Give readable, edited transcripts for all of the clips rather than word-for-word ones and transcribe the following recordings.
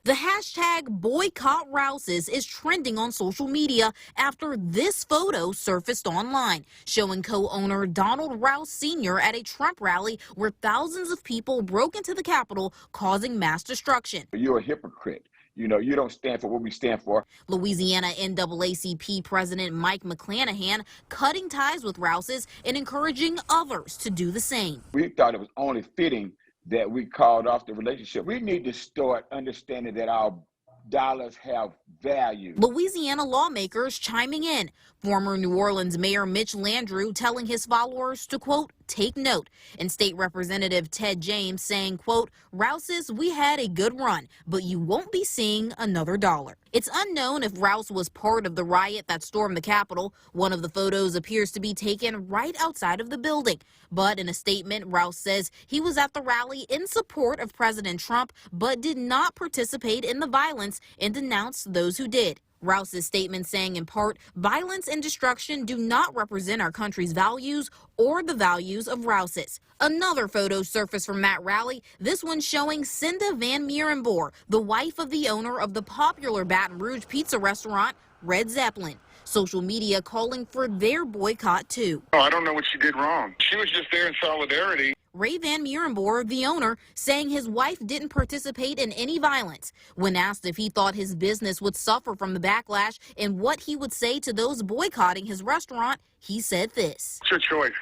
The hashtag boycott Rouses is trending on social media after this photo surfaced online, showing co-owner Donald Rouse Sr. at a Trump rally where thousands of people broke into the Capitol, causing mass destruction. You're a hypocrite. You don't stand for what we stand for. Louisiana NAACP President Mike McClanahan cutting ties with Rouses and encouraging others to do the same. We thought it was only fitting that we called off the relationship. We need to start understanding that our dollars have value. Louisiana lawmakers chiming in. Former New Orleans Mayor Mitch Landrieu telling his followers to, quote, take note. And State Representative Ted James saying, quote, Rouses, we had a good run, but you won't be seeing another dollar. It's unknown if Rouse was part of the riot that stormed the Capitol. One of the photos appears to be taken right outside of the building. But in a statement, Rouse says he was at the rally in support of President Trump, but did not participate in the violence and denounced those who did. Rouse's statement saying in part, violence and destruction do not represent our country's values or the values of Rouse's. Another photo surfaced from that rally, this one showing Cinda Van Mierenboer, the wife of the owner of the popular Baton Rouge pizza restaurant, Red Zeppelin. Social media calling for their boycott too. Oh, I don't know what she did wrong. She was just there in solidarity. Ray Van Mierenboer, the owner, saying his wife didn't participate in any violence. When asked if he thought his business would suffer from the backlash and what he would say to those boycotting his restaurant, he said this. It's your choice.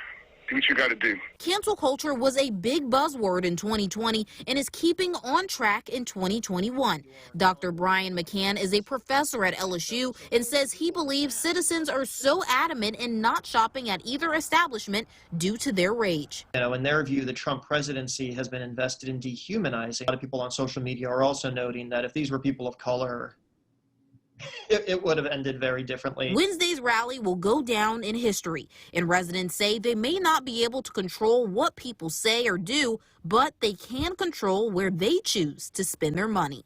Do what you got to do. Cancel culture was a big buzzword in 2020 and is keeping on track in 2021. Dr. Brian McCann is a professor at LSU and says he believes citizens are so adamant in not shopping at either establishment due to their rage. In their view, the Trump presidency has been invested in dehumanizing. A lot of people on social media are also noting that if these were people of color, it would have ended very differently. Wednesday's rally will go down in history, and residents say they may not be able to control what people say or do, but they can control where they choose to spend their money.